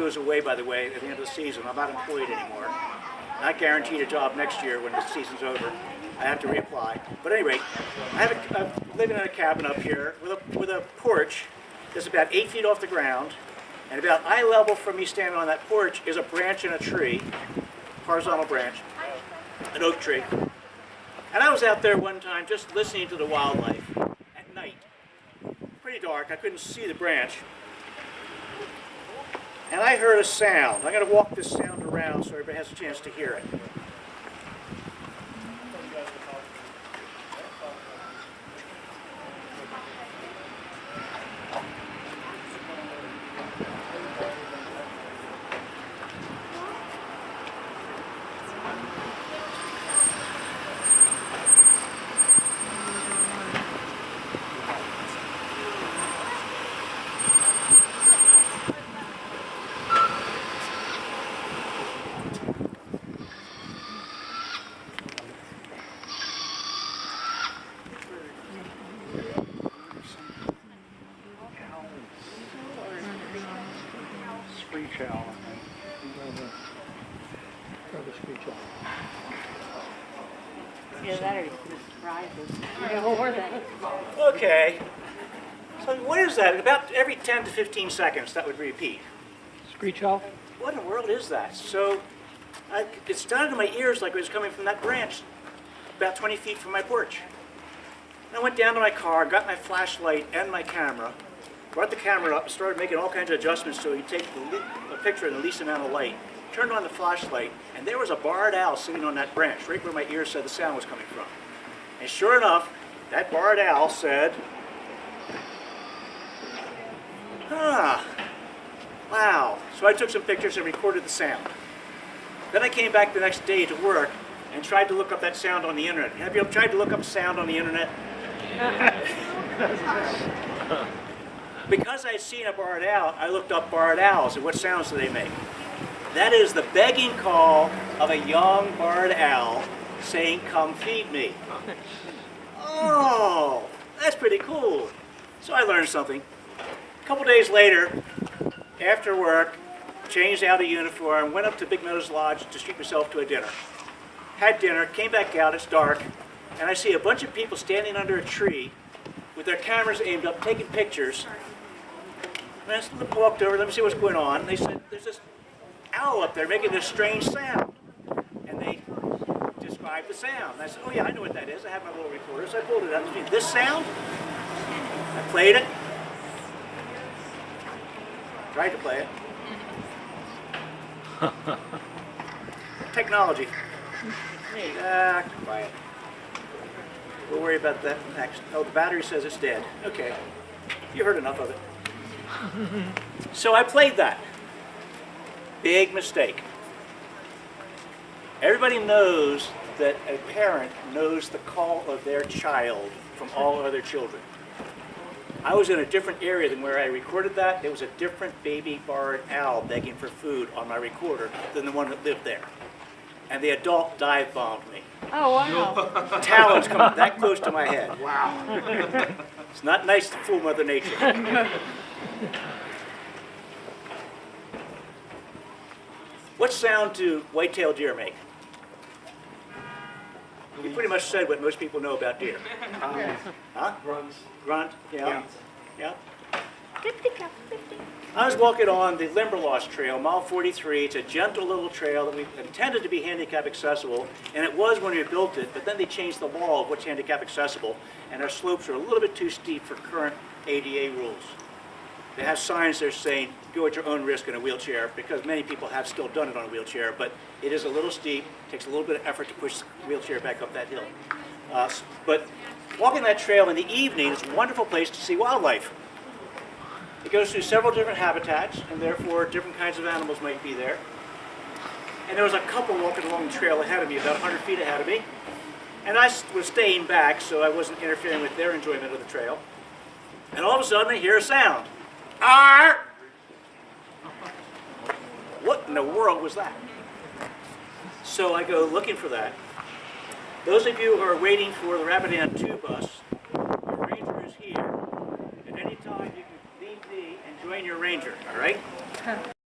goes away, by the way, at the end of the season. I'm not employed anymore. Not guaranteed a job next year when the season's over. I have to reapply. But at any rate, I'm living in a cabin up here with a porch that's about 8 feet off the ground, and about eye level from me standing on that porch is a branch in a tree, horizontal branch, an oak tree. And I was out there one time just listening to the wildlife at night. Pretty dark, I couldn't see the branch. And I heard a sound. I'm going to walk this sound around so everybody has a chance to hear it. Screech owl. Screech owl. Yeah, that are surprises. More than. Okay. So what is that? About every 10 to 15 seconds that would repeat. Screech owl? What in the world is that? So it sounded in my ears like it was coming from that branch about 20 feet from my porch. And I went down to my car, got my flashlight and my camera, brought the camera up and started making all kinds of adjustments so you take a picture in the least amount of light. Turned on the flashlight, and there was a barred owl sitting on that branch, right where my ears said the sound was coming from. And sure enough, that barred owl said, wow. So I took some pictures and recorded the sound. Then I came back the next day to work and tried to look up that sound on the internet. Have you ever tried to look up sound on the internet? Because I had seen a barred owl, I looked up barred owls and what sounds do they make. That is the begging call of a young barred owl saying, "Come feed me." Oh, that's pretty cool. So I learned something. A couple days later, after work, changed out of uniform, went up to Big Meadows Lodge to treat myself to a dinner. Had dinner, came back out, it's dark, and I see a bunch of people standing under a tree with their cameras aimed up, taking pictures. And I walked over, let me see what's going on. They said, there's this owl up there making this strange sound. And they described the sound. And I said, oh yeah, I know what that is. I have my little recorder, so I pulled it out. This sound? I played it. Tried to play it. Technology. Quiet. We'll worry about that next. Oh, the battery says it's dead. Okay. You heard enough of it. So I played that. Big mistake. Everybody knows that a parent knows the call of their child from all other children. I was in a different area than where I recorded that. There was a different baby barred owl begging for food on my recorder than the one that lived there. And the adult dive bombed me. Oh, wow. Talons come that close to my head. Wow. It's not nice to fool Mother Nature. What sound do white-tailed deer make? You pretty much said what most people know about deer. Huh? Runs. Grunt? Yeah. Yeah. Yeah. I was walking on the Limberlost Trail, mile 43. It's a gentle little trail that we intended to be handicap accessible, and it was when we built it, but then they changed the law of what's handicap accessible, and our slopes are a little bit too steep for current ADA rules. They have signs there saying, go at your own risk in a wheelchair, because many people have still done it on a wheelchair, but it is a little steep, takes a little bit of effort to push the wheelchair back up that hill. But walking that trail in the evening is a wonderful place to see wildlife. It goes through several different habitats, and therefore different kinds of animals might be there. And there was a couple walking along the trail ahead of me, about 100 feet ahead of me. And I was staying back, so I wasn't interfering with their enjoyment of the trail. And all of a sudden I hear a sound. Arr! What in the world was that? So I go looking for that. Those of you who are waiting for the Rapidan 2 bus, your ranger is here. At any time you can leave me and join your ranger, all right?